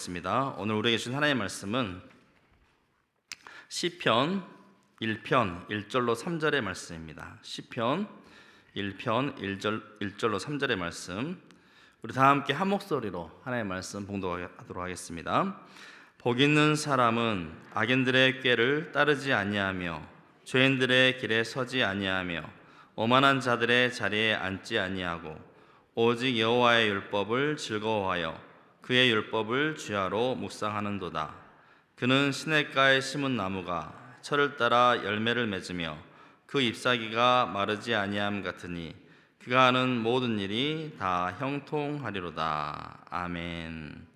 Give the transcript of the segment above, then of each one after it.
있습니다. 오늘 우리에게 주신 하나님의 말씀은 시편 1편 1절로 3절의 말씀입니다. 시편 1편 1절로 3절의 말씀, 우리 다 함께 한 목소리로 하나님의 말씀 봉독하도록 하겠습니다. 복 있는 사람은 악인들의 꾀를 따르지 아니하며 죄인들의 길에 서지 아니하며 오만한 자들의 자리에 앉지 아니하고 오직 여호와의 율법을 즐거워하여 그의 율법을 주야로 묵상하는도다. 그는 시냇가에 심은 나무가 철을 따라 열매를 맺으며 그 잎사귀가 마르지 아니함 같으니 그가 하는 모든 일이 다 형통하리로다. 아멘.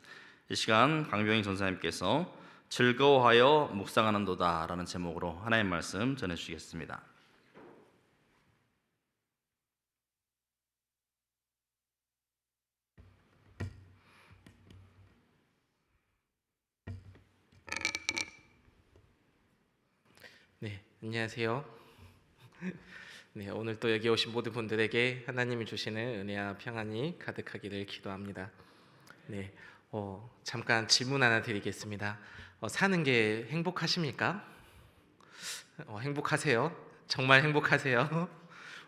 이 시간 강병희 전사님께서 즐거워하여 묵상하는도다 라는 제목으로 하나님의 말씀 전해주시겠습니다. 네, 안녕하세요. 네, 오늘 또 여기 오신 모든 분들에게 하나님이 주시는 은혜와 평안이 가득하기를 기도합니다. 네, 잠깐 질문 하나 드리겠습니다. 사는 게 행복하십니까? 행복하세요? 정말 행복하세요?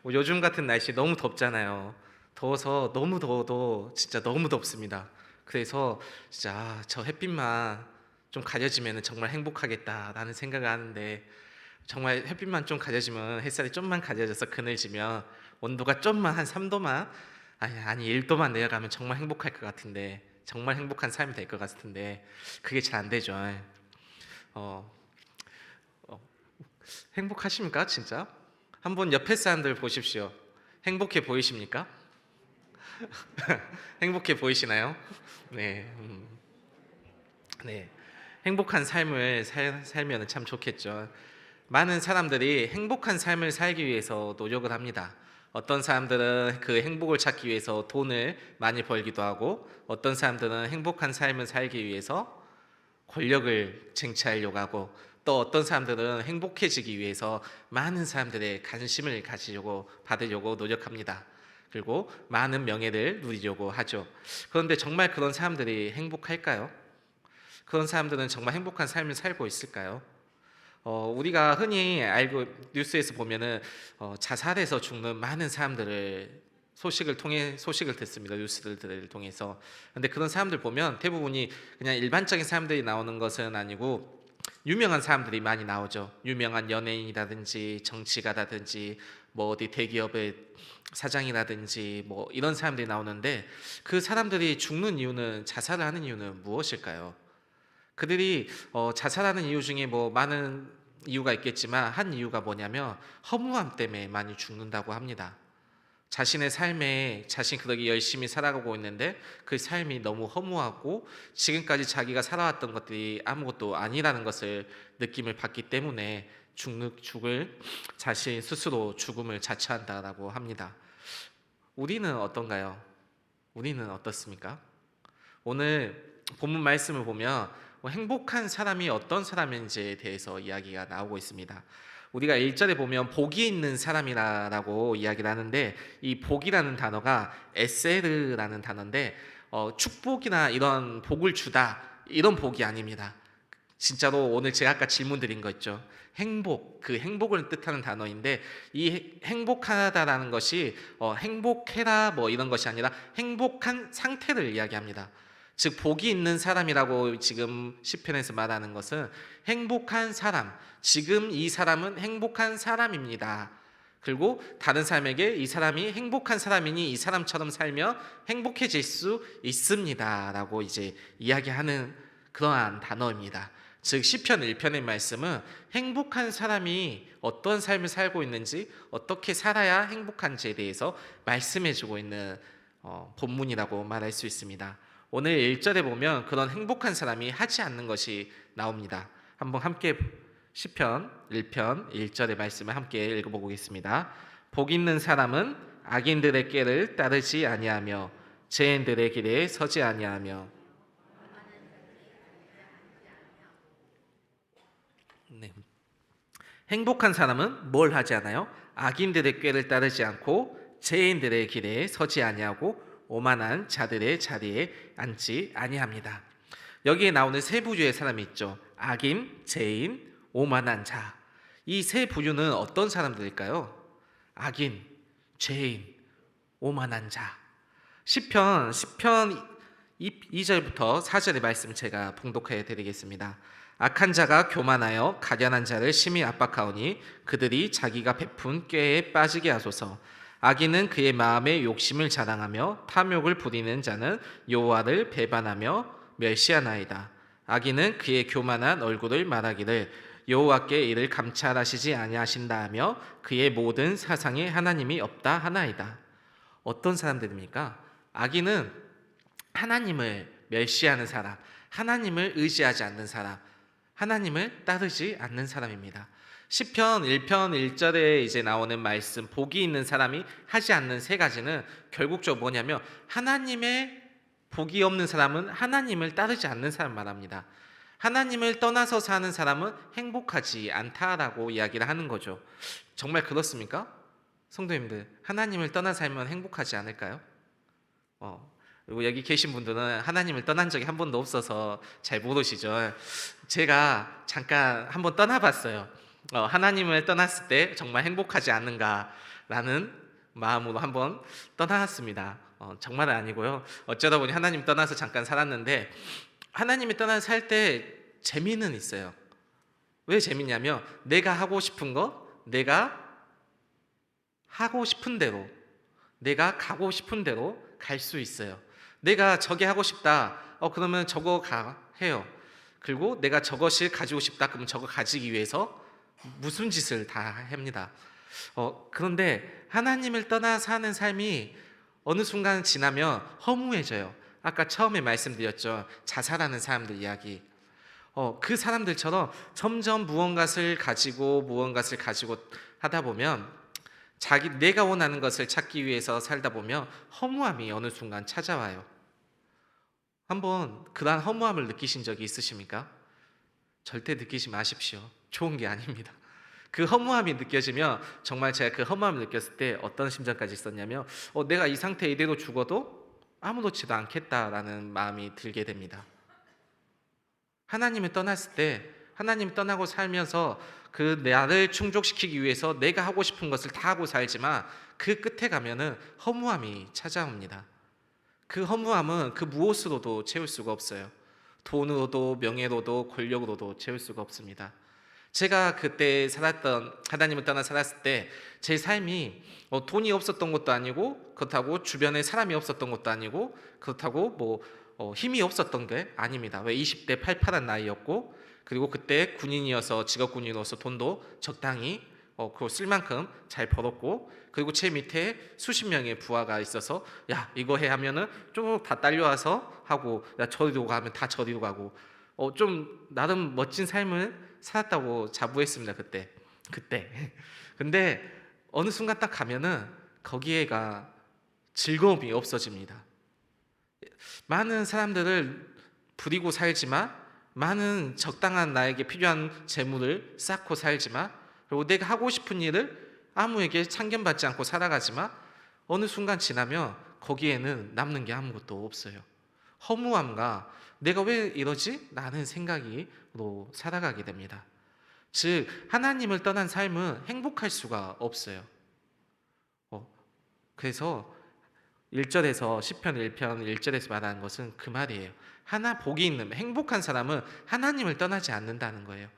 요즘 같은 날씨 너무 덥잖아요. 더워서 너무 더워도 진짜 너무 덥습니다. 그래서 진짜 저 햇빛만 좀 가려지면 정말 행복하겠다라는 생각을 하는데, 정말 햇빛만 좀 가려지면, 햇살이 좀만 가려져서 그늘지면 온도가 좀만 한 3도만 아니 1도만 내려가면 정말 행복할 것 같은데, 정말 행복한 삶이 될 것 같은데 그게 잘 안 되죠. 어, 행복하십니까 진짜? 한번 옆에 사람들 보십시오. 행복해 보이십니까? 행복해 보이시나요? 네, 네. 행복한 삶을 살면 참 좋겠죠. 많은 사람들이 행복한 삶을 살기 위해서 노력을 합니다. 어떤 사람들은 그 행복을 찾기 위해서 돈을 많이 벌기도 하고, 어떤 사람들은 행복한 삶을 살기 위해서 권력을 쟁취하려고 하고, 또 어떤 사람들은 행복해지기 위해서 많은 사람들의 관심을 받으려고 노력합니다. 그리고 많은 명예를 누리려고 하죠. 그런데 정말 그런 사람들이 행복할까요? 그런 사람들은 정말 행복한 삶을 살고 있을까요? 우리가 흔히 알고 뉴스에서 보면은 자살해서 죽는 많은 사람들을 소식을 듣습니다. 뉴스들을 통해서. 근데 그런 사람들 보면 대부분이 그냥 일반적인 사람들이 나오는 것은 아니고 유명한 사람들이 많이 나오죠. 유명한 연예인이라든지 정치가라든지 뭐 어디 대기업의 사장이라든지 뭐 이런 사람들이 나오는데, 그 사람들이 죽는 이유는, 자살을 하는 이유는 무엇일까요? 그들이 자살하는 이유 중에 뭐 많은 이유가 있겠지만, 한 이유가 뭐냐면 허무함 때문에 많이 죽는다고 합니다. 자신의 삶에 그렇게 열심히 살아가고 있는데 그 삶이 너무 허무하고 지금까지 자기가 살아왔던 것들이 아무것도 아니라는 것을 느낌을 받기 때문에 자신 스스로 죽음을 자처한다라고 합니다. 우리는 어떤가요? 우리는 어떻습니까? 오늘 본문 말씀을 보면 행복한 사람이 어떤 사람인지에 대해서 이야기가 나오고 있습니다. 우리가 1절에 보면 복이 있는 사람이라고 이야기를 하는데, 이 복이라는 단어가 에세르라는 단어인데, 축복이나 이런 복을 주다, 이런 복이 아닙니다. 진짜로 오늘 제가 아까 질문 드린 거 있죠. 그 행복을 뜻하는 단어인데, 이 행복하다라는 것이 행복해라 뭐 이런 것이 아니라 행복한 상태를 이야기합니다. 즉 복이 있는 사람이라고 지금 시편에서 말하는 것은 행복한 사람, 지금 이 사람은 행복한 사람입니다. 그리고 다른 사람에게 이 사람이 행복한 사람이니 이 사람처럼 살며 행복해질 수 있습니다 라고 이제 이야기하는 그러한 단어입니다. 즉 시편 1편의 말씀은 행복한 사람이 어떤 삶을 살고 있는지, 어떻게 살아야 행복한지에 대해서 말씀해주고 있는 본문이라고 말할 수 있습니다. 오늘 1절에 보면 그런 행복한 사람이 하지 않는 것이 나옵니다. 한번 함께 시편 1편 1절의 말씀을 함께 읽어보겠습니다. 복 있는 사람은 악인들의 꾀를 따르지 아니하며 죄인들의 길에 서지 아니하며. 네. 행복한 사람은 뭘 하지 않아요? 악인들의 꾀를 따르지 않고 죄인들의 길에 서지 아니하고 오만한 자들의 자리에 앉지 아니합니다. 여기에 나오는 세 부류의 사람이 있죠. 악인, 죄인, 오만한 자. 이 세 부류는 어떤 사람들일까요? 악인, 죄인, 오만한 자. 시편 2절부터 4절의 말씀 제가 봉독해 드리겠습니다. 악한 자가 교만하여 가련한 자를 심히 압박하오니 그들이 자기가 베푼 꾀에 빠지게 하소서. 악인은 그의 마음에 욕심을 자랑하며 탐욕을 부리는 자는 여호와를 배반하며 멸시하나이다. 악인은 그의 교만한 얼굴을 말하기를 여호와께 이를 감찰하시지 아니하신다 하며 그의 모든 사상에 하나님이 없다 하나이다. 어떤 사람들입니까? 악인은 하나님을 멸시하는 사람, 하나님을 의지하지 않는 사람, 하나님을 따르지 않는 사람입니다. 시편 1편 1절에 이제 나오는 말씀, 복이 있는 사람이 하지 않는 세 가지는 결국적으로 뭐냐면 하나님의 복이 없는 사람은 하나님을 따르지 않는 사람 말합니다. 하나님을 떠나서 사는 사람은 행복하지 않다라고 이야기를 하는 거죠. 정말 그렇습니까? 성도님들, 하나님을 떠나 살면 행복하지 않을까요? 그리고 여기 계신 분들은 하나님을 떠난 적이 한 번도 없어서 잘 모르시죠. 제가 잠깐 한번 떠나봤어요. 하나님을 떠났을 때 정말 행복하지 않는가라는 마음으로 한번 떠났습니다. 정말은 아니고요. 어쩌다 보니 하나님 떠나서 잠깐 살았는데 하나님이 떠나서 살 때 재미는 있어요. 왜 재밌냐면 내가 하고 싶은 거, 내가 하고 싶은 대로, 내가 가고 싶은 대로 갈 수 있어요. 내가 저게 하고 싶다. 그러면 저거 해요. 그리고 내가 저것을 가지고 싶다. 그러면 저거 가지기 위해서 무슨 짓을 다 합니다. 그런데 하나님을 떠나 사는 삶이 어느 순간 지나면 허무해져요. 아까 처음에 말씀드렸죠. 자살하는 사람들 이야기. 그 사람들처럼 점점 무언가를 가지고 하다 보면 내가 원하는 것을 찾기 위해서 살다 보면 허무함이 어느 순간 찾아와요. 한번 그러한 허무함을 느끼신 적이 있으십니까? 절대 느끼지 마십시오. 좋은 게 아닙니다. 그 허무함이 느껴지면 정말 제가 그 허무함을 느꼈을 때 어떤 심정까지 있었냐면 내가 이 상태 이대로 죽어도 아무렇지도 않겠다라는 마음이 들게 됩니다. 하나님을 떠났을 때 하나님 떠나고 살면서 그 나를 충족시키기 위해서 내가 하고 싶은 것을 다 하고 살지만 그 끝에 가면은 허무함이 찾아옵니다. 그 허무함은 그 무엇으로도 채울 수가 없어요. 돈으로도 명예로도 권력으로도 채울 수가 없습니다. 제가 그때 하나님을 떠나 살았을 때 제 삶이 돈이 없었던 것도 아니고 그렇다고 주변에 사람이 없었던 것도 아니고 그렇다고 힘이 없었던 게 아닙니다. 왜 20대 팔팔한 나이였고 그리고 그때 군인이어서 직업군인으로서 돈도 적당히 그거 쓸 만큼 잘 벌었고 그리고 제 밑에 수십 명의 부하가 있어서 야 이거 해 하면은 쭉 다 딸려와서 하고 야 저리로 가면 다 저리로 가고 좀 나름 멋진 삶을 살았다고 자부했습니다. 그때 근데 어느 순간 딱 가면은 거기에가 즐거움이 없어집니다. 많은 사람들을 부리고 살지만 많은 적당한 나에게 필요한 재물을 쌓고 살지만 그리고 내가 하고 싶은 일을 아무에게 참견받지 않고 살아가지만 어느 순간 지나면 거기에는 남는 게 아무것도 없어요. 허무함과 내가 왜 이러지? 라는 생각으로 살아가게 됩니다. 즉 하나님을 떠난 삶은 행복할 수가 없어요. 그래서 1절에서 시편 1편 1절에서 말하는 것은 그 말이에요. 복이 있는 행복한 사람은 하나님을 떠나지 않는다는 거예요.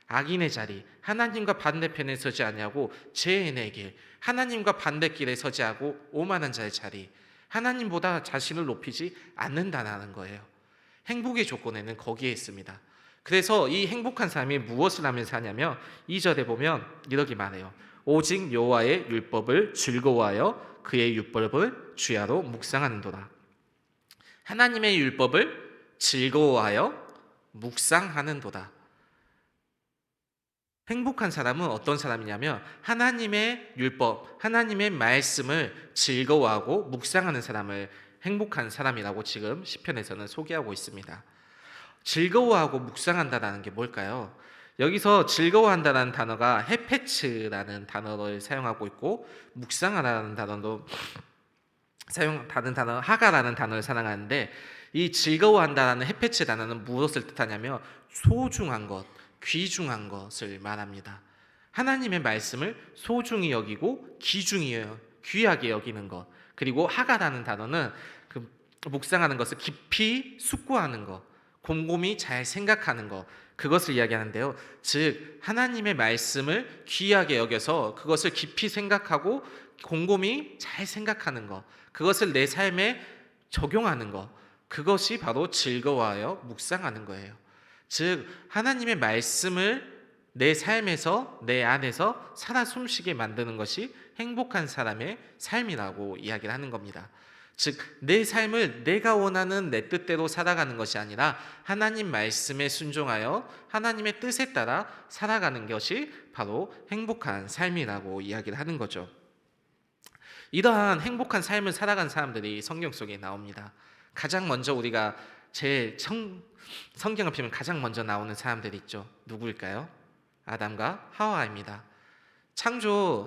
악인의 자리, 하나님과 반대편에 서지 아니하고 죄인의 길, 하나님과 반대길에 서지 않고 오만한 자의 자리, 하나님보다 자신을 높이지 않는다는 거예요. 행복의 조건에는 거기에 있습니다. 그래서 이 행복한 사람이 무엇을 하면 사냐면 2절에 보면 이렇게 말해요. 오직 여호와의 율법을 즐거워하여 그의 율법을 주야로 묵상하는도다. 하나님의 율법을 즐거워하여 묵상하는도다. 행복한 사람은 어떤 사람이냐면 하나님의 율법, 하나님의 말씀을 즐거워하고 묵상하는 사람을 행복한 사람이라고 지금 시편에서는 소개하고 있습니다. 즐거워하고 묵상한다는 게 뭘까요? 여기서 즐거워한다는 단어가 헤페츠라는 단어를 사용하고 있고 묵상하라는 단어도 다른 단어 하가라는 단어를 사용하는데 이 즐거워한다라는 햇볕의 단어는 무엇을 뜻하냐면 소중한 것, 귀중한 것을 말합니다. 하나님의 말씀을 소중히 여기고 귀하게 여기는 것. 그리고 하가라는 단어는 그 묵상하는 것을 깊이 숙고하는 것, 곰곰이 잘 생각하는 것, 그것을 이야기하는데요. 즉 하나님의 말씀을 귀하게 여겨서 그것을 깊이 생각하고 곰곰이 잘 생각하는 것, 그것을 내 삶에 적용하는 것, 그것이 바로 즐거워하여 묵상하는 거예요. 즉 하나님의 말씀을 내 삶에서 내 안에서 살아 숨쉬게 만드는 것이 행복한 사람의 삶이라고 이야기를 하는 겁니다. 즉 내 삶을 내가 원하는 내 뜻대로 살아가는 것이 아니라 하나님 말씀에 순종하여 하나님의 뜻에 따라 살아가는 것이 바로 행복한 삶이라고 이야기를 하는 거죠. 이러한 행복한 삶을 살아간 사람들이 성경 속에 나옵니다. 가장 먼저 우리가 성경을 펴면 가장 먼저 나오는 사람들이 있죠. 누구일까요? 아담과 하와입니다.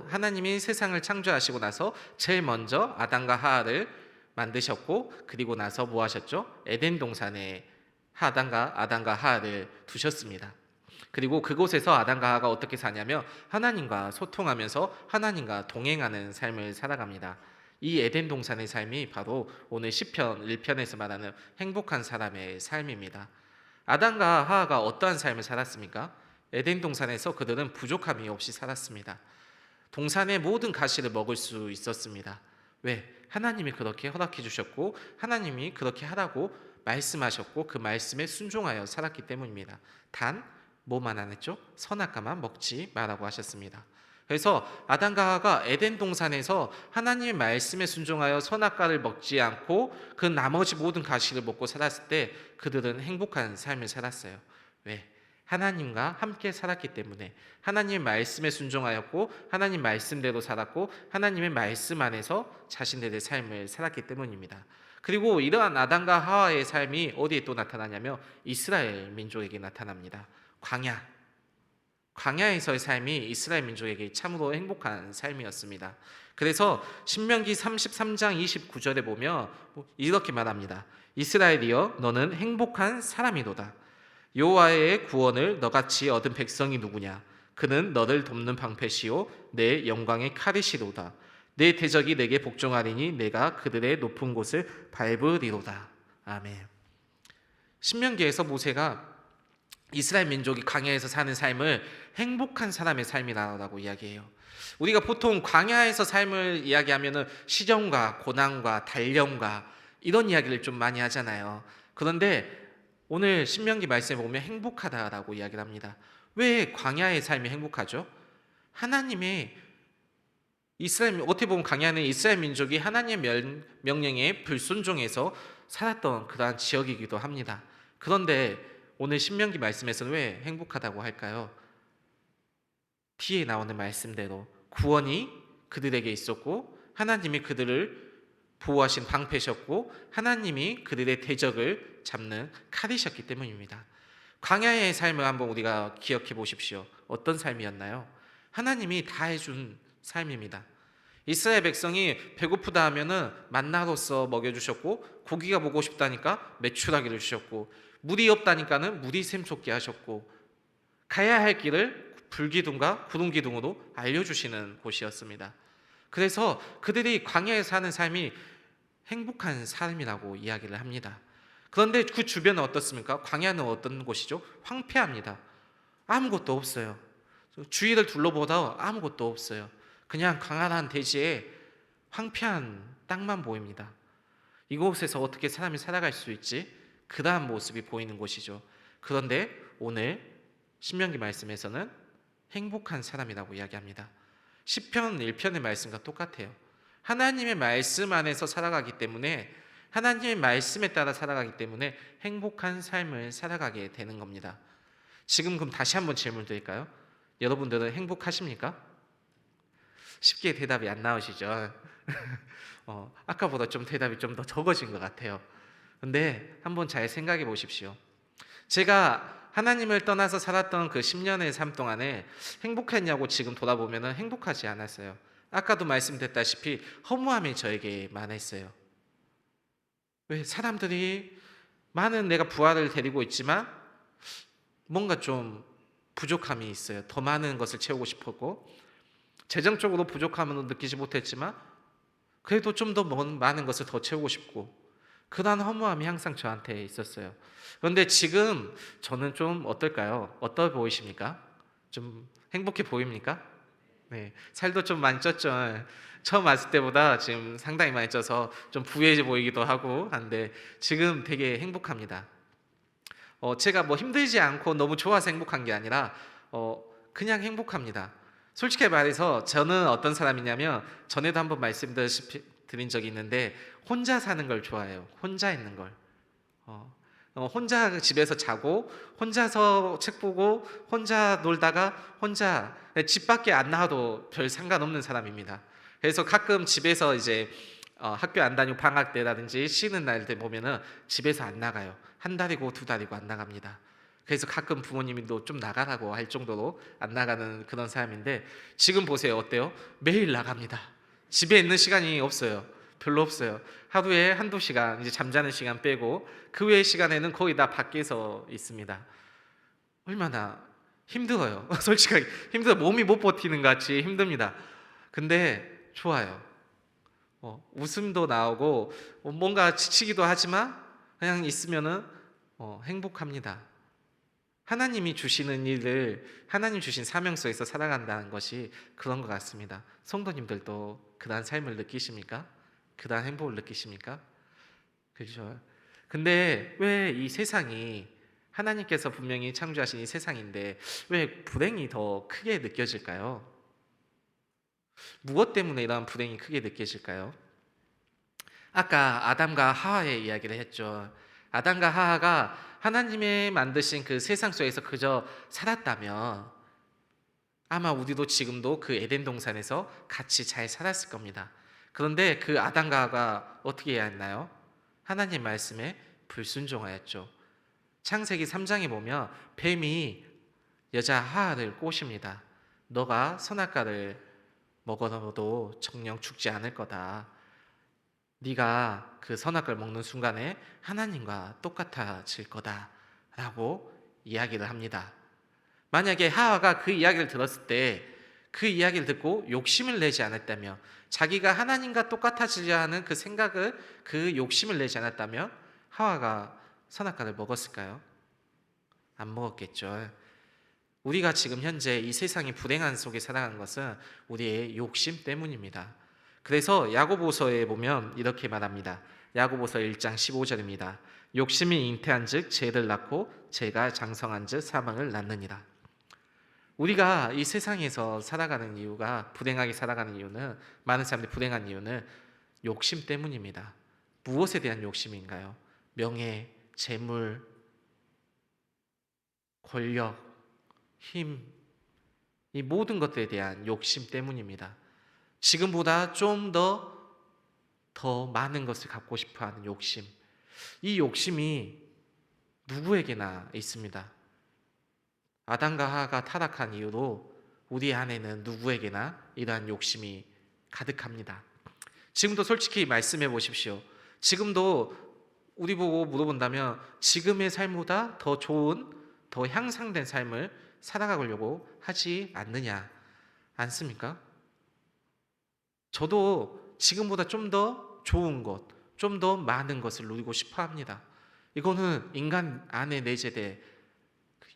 하나님이 세상을 창조하시고 나서 제일 먼저 아담과 하와를 만드셨고, 그리고 나서 뭐 하셨죠? 에덴 동산에 아담과 하와를 두셨습니다. 그리고 그곳에서 아담과 하와가 어떻게 사냐면 하나님과 소통하면서 하나님과 동행하는 삶을 살아갑니다. 이 에덴 동산의 삶이 바로 오늘 시편 1편에서 말하는 행복한 사람의 삶입니다. 아담과 하와가 어떠한 삶을 살았습니까? 에덴 동산에서 그들은 부족함이 없이 살았습니다. 동산의 모든 가시를 먹을 수 있었습니다. 왜? 하나님이 그렇게 허락해 주셨고 하나님이 그렇게 하라고 말씀하셨고 그 말씀에 순종하여 살았기 때문입니다. 단 뭐만 안 했죠? 선악과만 먹지 말라고 하셨습니다. 그래서 아담과 하와가 에덴 동산에서 하나님의 말씀에 순종하여 선악과를 먹지 않고 그 나머지 모든 가시를 먹고 살았을 때 그들은 행복한 삶을 살았어요. 왜? 하나님과 함께 살았기 때문에 하나님의 말씀에 순종하였고 하나님 말씀대로 살았고 하나님의 말씀 안에서 자신들의 삶을 살았기 때문입니다. 그리고 이러한 아담과 하와의 삶이 어디에 또 나타나냐면 이스라엘 민족에게 나타납니다. 광야에서의 삶이 이스라엘 민족에게 참으로 행복한 삶이었습니다. 그래서 신명기 33장 29절에 보면 이렇게 말합니다. 이스라엘이여 너는 행복한 사람이로다. 여호와의 구원을 너같이 얻은 백성이 누구냐? 그는 너를 돕는 방패시요 내 영광의 칼이시로다. 내 대적이 내게 복종하리니 내가 그들의 높은 곳을 밟으리로다. 아멘. 신명기에서 모세가 이스라엘 민족이 광야에서 사는 삶을 행복한 사람의 삶이라고 이야기해요. 우리가 보통 광야에서 삶을 이야기하면 시련과 고난과 단련과 이런 이야기를 좀 많이 하잖아요. 그런데 오늘 신명기 말씀에 보면 행복하다라고 이야기를 합니다. 왜 광야의 삶이 행복하죠? 어떻게 보면 광야는 이스라엘 민족이 하나님의 명령에 불순종해서 살았던 그러한 지역이기도 합니다. 그런데 오늘 신명기 말씀에서는 왜 행복하다고 할까요? 뒤에 나오는 말씀대로 구원이 그들에게 있었고 하나님이 그들을 보호하신 방패셨고 하나님이 그들의 대적을 잡는 칼이셨기 때문입니다. 광야의 삶을 한번 우리가 기억해 보십시오. 어떤 삶이었나요? 하나님이 다 해준 삶입니다. 이스라엘 백성이 배고프다 하면은 만나로서 먹여주셨고 고기가 먹고 싶다니까 메추라기를 주셨고 물이 없다니까는 물이 샘솟게 하셨고 가야 할 길을 불기둥과 구름기둥으로 알려주시는 곳이었습니다. 그래서 그들이 광야에 사는 삶이 행복한 삶이라고 이야기를 합니다. 그런데 그 주변은 어떻습니까? 광야는 어떤 곳이죠? 황폐합니다. 아무것도 없어요. 주위를 둘러보다 아무것도 없어요. 그냥 광활한 대지에 황폐한 땅만 보입니다. 이곳에서 어떻게 사람이 살아갈 수 있지? 그러한 모습이 보이는 곳이죠. 그런데 오늘 신명기 말씀에서는 행복한 사람이라고 이야기합니다. 시편 1편의 말씀과 똑같아요. 하나님의 말씀 안에서 살아가기 때문에 하나님의 말씀에 따라 살아가기 때문에 행복한 삶을 살아가게 되는 겁니다. 지금 그럼 다시 한번 질문 드릴까요? 여러분들은 행복하십니까? 쉽게 대답이 안 나오시죠? 아까보다 좀 대답이 좀 더 적어진 것 같아요. 근데 한번 잘 생각해 보십시오. 제가 하나님을 떠나서 살았던 그 10년의 삶 동안에 행복했냐고 지금 돌아보면 행복하지 않았어요. 아까도 말씀드렸다시피 허무함이 저에게 많았어요. 왜? 사람들이 많은 내가 부하를 데리고 있지만 뭔가 좀 부족함이 있어요. 더 많은 것을 채우고 싶었고, 재정적으로 부족함은 느끼지 못했지만 그래도 좀 더 많은 것을 더 채우고 싶고, 그러한 허무함이 항상 저한테 있었어요. 그런데 지금 저는 좀 어떨까요? 어떠 보이십니까? 좀 행복해 보입니까? 네, 살도 좀 많이 쪘죠. 처음 왔을 때보다 지금 상당히 많이 쪄서 좀 부해져 보이기도 하고 한데 지금 되게 행복합니다. 제가 뭐 힘들지 않고 너무 좋아서 행복한 게 아니라 그냥 행복합니다. 솔직히 말해서 저는 어떤 사람이냐면, 전에도 한번 말씀드린 적이 있는데, 혼자 사는 걸 좋아해요. 혼자 있는 걸. 혼자 집에서 자고, 혼자서 책 보고, 혼자 놀다가, 혼자 집 밖에 안 나와도 별 상관없는 사람입니다. 그래서 가끔 집에서 이제 학교 안 다니고 방학 때라든지 쉬는 날 때 보면은 집에서 안 나가요. 한 달이고 두 달이고 안 나갑니다. 그래서 가끔 부모님이 좀 나가라고 할 정도로 안 나가는 그런 사람인데, 지금 보세요. 어때요? 매일 나갑니다. 집에 있는 시간이 없어요. 별로 없어요. 하루에 한두 시간, 이제 잠자는 시간 빼고 그 외의 시간에는 거의 다 밖에서 있습니다. 얼마나 힘들어요. 솔직하게 힘들어. 몸이 못 버티는 것 같이 힘듭니다. 근데 좋아요. 웃음도 나오고 뭔가 지치기도 하지만 그냥 있으면은 행복합니다. 하나님이 주시는 일을, 하나님 주신 사명 속에서 살아간다는 것이 그런 것 같습니다. 성도님들도 그러한 삶을 느끼십니까? 그러한 행복을 느끼십니까? 그렇죠. 근데 왜 이 세상이, 하나님께서 분명히 창조하신 이 세상인데 왜 불행이 더 크게 느껴질까요? 무엇 때문에 이러한 불행이 크게 느껴질까요? 아까 아담과 하와의 이야기를 했죠. 아담과 하와가 하나님의 만드신 그 세상 속에서 그저 살았다면 아마 우리도 지금도 그 에덴 동산에서 같이 잘 살았을 겁니다. 그런데 그 아담과 하와가 어떻게 해야 했나요? 하나님 말씀에 불순종하였죠. 창세기 3장에 보면 뱀이 여자 하와를 꼬십니다. 너가 선악과를 먹어도 정녕 죽지 않을 거다. 네가 그 선악과를 먹는 순간에 하나님과 똑같아질 거다라고 이야기를 합니다. 만약에 하와가 그 이야기를 들었을 때, 그 이야기를 듣고 욕심을 내지 않았다면, 자기가 하나님과 똑같아지려 하는 그 생각을, 그 욕심을 내지 않았다면 하와가 선악과를 먹었을까요? 안 먹었겠죠. 우리가 지금 현재 이 세상의 불행한 속에 살아가는 것은 우리의 욕심 때문입니다. 그래서 야고보서에 보면 이렇게 말합니다. 야고보서 1장 15절입니다. 욕심이 잉태한즉 죄를 낳고 죄가 장성한즉 사망을 낳느니라. 우리가 이 세상에서 살아가는 이유가, 불행하게 살아가는 이유는, 많은 사람들이 불행한 이유는 욕심 때문입니다. 무엇에 대한 욕심인가요? 명예, 재물, 권력, 힘, 이 모든 것들에 대한 욕심 때문입니다. 지금보다 좀 더 많은 것을 갖고 싶어하는 욕심. 이 욕심이 누구에게나 있습니다. 아담과 하와가 타락한 이후로 우리 안에는 누구에게나 이러한 욕심이 가득합니다. 지금도 솔직히 말씀해 보십시오. 지금도 우리 보고 물어본다면 지금의 삶보다 더 좋은, 더 향상된 삶을 살아가려고 하지 않느냐, 않습니까? 저도 지금보다 좀 더 좋은 것, 좀 더 많은 것을 누리고 싶어 합니다. 이거는 인간 안에 내재된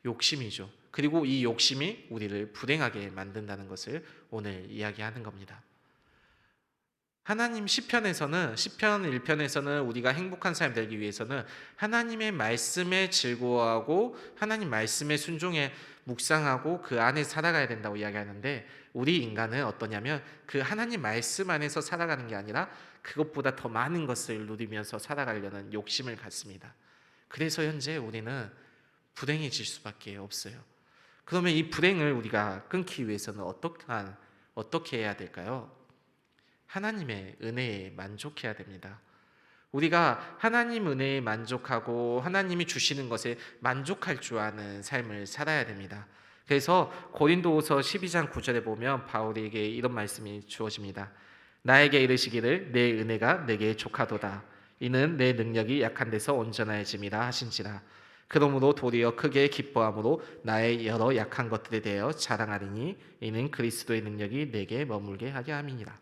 욕심이죠. 그리고 이 욕심이 우리를 불행하게 만든다는 것을 오늘 이야기하는 겁니다. 하나님 시편 1편에서는 우리가 행복한 삶 되기 위해서는 하나님의 말씀에 즐거워하고 하나님 말씀에 순종해 묵상하고 그 안에 살아가야 된다고 이야기하는데, 우리 인간은 어떠냐면 그 하나님 말씀 안에서 살아가는 게 아니라 그것보다 더 많은 것을 누리면서 살아가려는 욕심을 갖습니다. 그래서 현재 우리는 불행해질 수밖에 없어요. 그러면 이 불행을 우리가 끊기 위해서는 어떻게 해야 될까요? 하나님의 은혜에 만족해야 됩니다. 우리가 하나님 은혜에 만족하고 하나님이 주시는 것에 만족할 줄 아는 삶을 살아야 됩니다. 그래서 고린도후서 12장 9절에 보면 바울에게 이런 말씀이 주어집니다. 나에게 이르시기를 내 은혜가 내게 족하도다. 이는 내 능력이 약한 데서 온전해짐이라 하신지라. 그러므로 도리어 크게 기뻐함으로 나의 여러 약한 것들에 대하여 자랑하리니 이는 그리스도의 능력이 내게 머물게 하게 함이니라.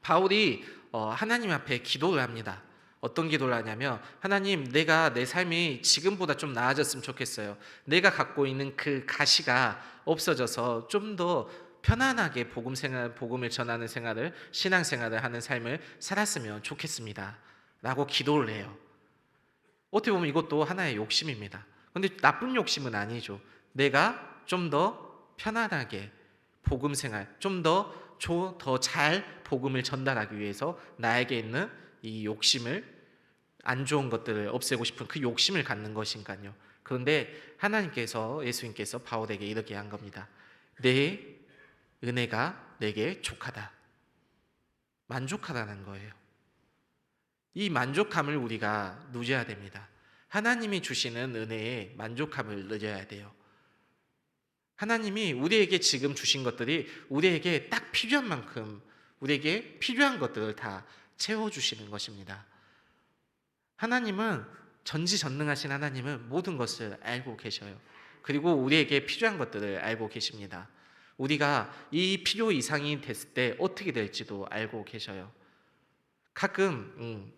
바울이 하나님 앞에 기도를 합니다. 어떤 기도를 하냐면, 하나님, 내가 내 삶이 지금보다 좀 나아졌으면 좋겠어요. 내가 갖고 있는 그 가시가 없어져서 좀 더 편안하게 복음을 전하는 생활을, 신앙생활을 하는 삶을 살았으면 좋겠습니다 라고 기도를 해요. 어떻게 보면 이것도 하나의 욕심입니다. 근데 나쁜 욕심은 아니죠. 내가 좀 더 편안하게 복음 생활, 좀 더 잘 복음을 전달하기 위해서 나에게 있는 이 욕심을, 안 좋은 것들을 없애고 싶은 그 욕심을 갖는 것인가요. 그런데 예수님께서 바울에게 이렇게 한 겁니다. 내 은혜가 내게 족하다. 만족하라는 거예요. 이 만족함을 우리가 누려야 됩니다. 하나님이 주시는 은혜에 만족함을 누려야 돼요. 하나님이 우리에게 지금 주신 것들이 우리에게 딱 필요한 만큼, 우리에게 필요한 것들을 다 채워주시는 것입니다. 하나님은, 전지전능하신 하나님은 모든 것을 알고 계셔요. 그리고 우리에게 필요한 것들을 알고 계십니다. 우리가 이 필요 이상이 됐을 때 어떻게 될지도 알고 계셔요. 가끔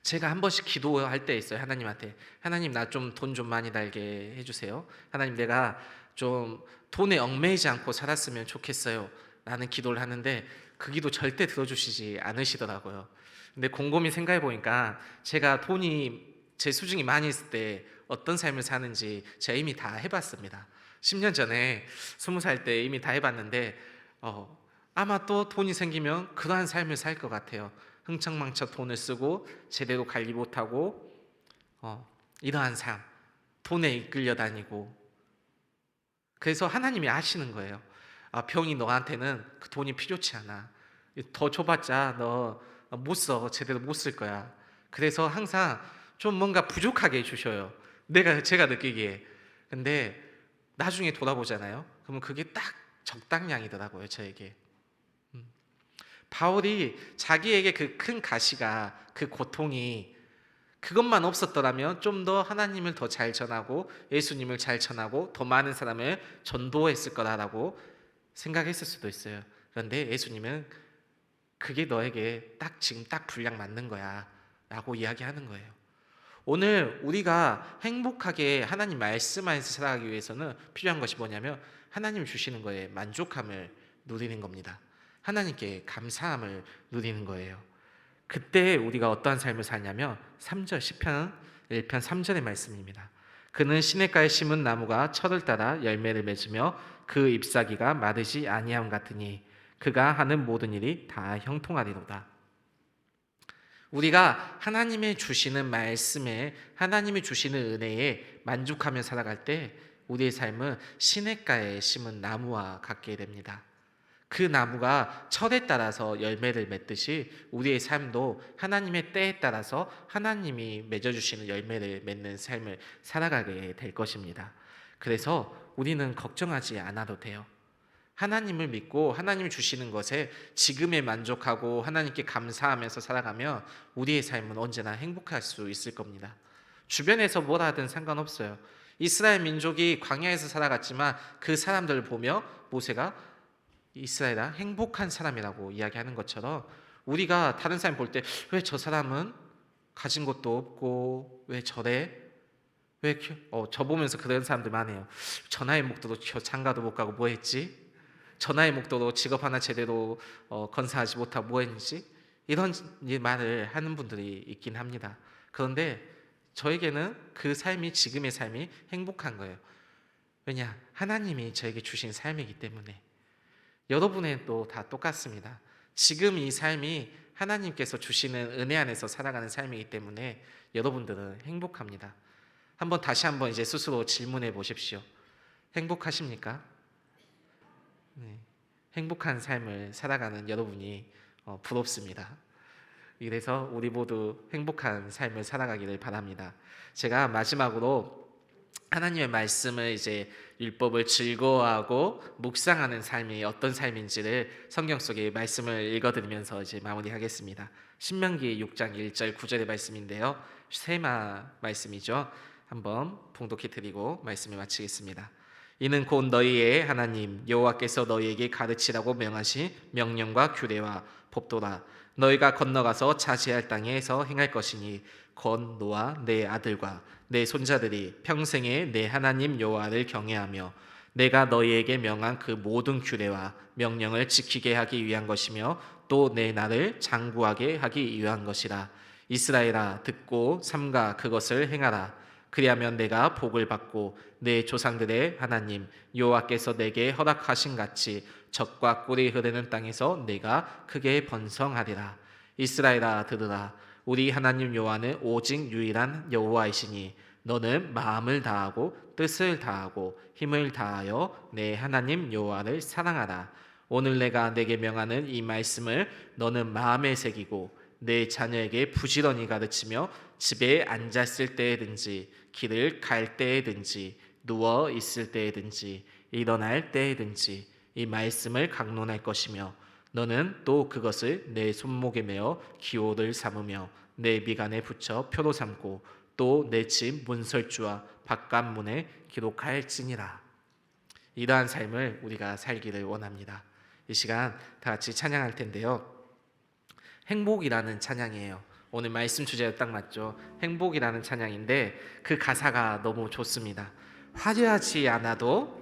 제가 한 번씩 기도할 때 있어요. 하나님한테, 하나님, 나 좀 돈 좀 많이 달게 해주세요. 하나님, 내가 좀 돈에 얽매이지 않고 살았으면 좋겠어요 라는 기도를 하는데, 그 기도 절대 들어주시지 않으시더라고요. 근데 곰곰이 생각해 보니까 제가 돈이, 제 수중이 많이 있을 때 어떤 삶을 사는지 제가 이미 다 해봤습니다. 10년 전에 20살 때 이미 다 해봤는데 아마 또 돈이 생기면 그러한 삶을 살 것 같아요. 흥청망청 돈을 쓰고 제대로 관리 못하고 이러한 삶, 돈에 이끌려 다니고. 그래서 하나님이 아시는 거예요. 병이 너한테는 그 돈이 필요치 않아. 더 줘봤자 너 못 써. 제대로 못 쓸 거야. 그래서 항상 좀 뭔가 부족하게 해주셔요. 제가 느끼기에. 근데 나중에 돌아보잖아요. 그러면 그게 딱 적당량이더라고요, 저에게. 바울이 자기에게 그 큰 가시가, 그 고통이 그것만 없었더라면 좀 더 하나님을 더 잘 전하고 예수님을 잘 전하고 더 많은 사람을 전도했을 거라고 생각했을 수도 있어요. 그런데 예수님은 그게 너에게 지금 딱 분량 맞는 거야 라고 이야기하는 거예요. 오늘 우리가 행복하게 하나님 말씀 안에서 살아가기 위해서는 필요한 것이 뭐냐면, 하나님 주시는 거에 만족함을 누리는 겁니다. 하나님께 감사함을 누리는 거예요. 그때 우리가 어떠한 삶을 사냐면 3절, 시편 1편 3절의 말씀입니다. 그는 시냇가에 심은 나무가 철을 따라 열매를 맺으며 그 잎사귀가 마르지 아니함 같으니 그가 하는 모든 일이 다 형통하리로다. 우리가 하나님의 주시는 말씀에, 하나님이 주시는 은혜에 만족하며 살아갈 때 우리의 삶은 시냇가에 심은 나무와 같게 됩니다. 그 나무가 철에 따라서 열매를 맺듯이 우리의 삶도 하나님의 때에 따라서 하나님이 맺어주시는 열매를 맺는 삶을 살아가게 될 것입니다. 그래서 우리는 걱정하지 않아도 돼요. 하나님을 믿고 하나님이 주시는 것에 지금에 만족하고 하나님께 감사하면서 살아가면 우리의 삶은 언제나 행복할 수 있을 겁니다. 주변에서 뭐라 하든 상관없어요. 이스라엘 민족이 광야에서 살아갔지만 그 사람들을 보며 모세가 이스라엘아 행복한 사람이라고 이야기하는 것처럼, 우리가 다른 사람 볼 때 왜 저 사람은 가진 것도 없고 왜 저래? 저 보면서 그런 사람들 많아요. 저 나이 먹도록 장가도 못 가고 뭐 했지? 저 나이 먹도록 직업 하나 제대로 건사하지 못하고 뭐 했지? 이런 말을 하는 분들이 있긴 합니다. 그런데 저에게는 그 삶이, 지금의 삶이 행복한 거예요. 왜냐? 하나님이 저에게 주신 삶이기 때문에. 여러분의 또 다 똑같습니다. 지금 이 삶이 하나님께서 주시는 은혜 안에서 살아가는 삶이기 때문에 여러분들은 행복합니다. 다시 한번 이제 스스로 질문해 보십시오. 행복하십니까? 네. 행복한 삶을 살아가는 여러분이 부럽습니다. 이래서 우리 모두 행복한 삶을 살아가기를 바랍니다. 제가 마지막으로 하나님의 말씀을 이제 율법을 즐거워하고 묵상하는 삶이 어떤 삶인지를 성경 속의 말씀을 읽어드리면서 이제 마무리하겠습니다. 신명기 6장 1절 9절의 말씀인데요. 세마 말씀이죠. 한번 봉독해 드리고 말씀을 마치겠습니다. 이는 곧 너희의 하나님 여호와께서 너희에게 가르치라고 명하신 명령과 규례와 법도라. 너희가 건너가서 차지할 땅에서 행할 것이니 곧 너와 내 아들과 내 손자들이 평생에 내 하나님 여호와를 경외하며 내가 너희에게 명한 그 모든 규례와 명령을 지키게 하기 위한 것이며 또 내 나를 장구하게 하기 위한 것이라. 이스라엘아 듣고 삼가 그것을 행하라. 그리하면 내가 복을 받고 내 조상들의 하나님 여호와께서 내게 허락하신 같이 젖과 꿀이 흐르는 땅에서 내가 크게 번성하리라. 이스라엘아 들으라. 우리 하나님 여호와는 오직 유일한 여호와이시니 너는 마음을 다하고 뜻을 다하고 힘을 다하여 내 하나님 여호와를 사랑하라. 오늘 내가 내게 명하는 이 말씀을 너는 마음에 새기고 내 자녀에게 부지런히 가르치며 집에 앉았을 때에든지 길을 갈 때에든지 누워 있을 때에든지 일어날 때에든지 이 말씀을 강론할 것이며 너는 또 그것을 내 손목에 메어 기호를 삼으며 내 미간에 붙여 표로 삼고 또 내 집 문설주와 바깥문에 기록할지니라. 이러한 삶을 우리가 살기를 원합니다. 이 시간 다 같이 찬양할 텐데요. 행복이라는 찬양이에요. 오늘 말씀 주제에 딱 맞죠. 행복이라는 찬양인데 그 가사가 너무 좋습니다. 화려하지 않아도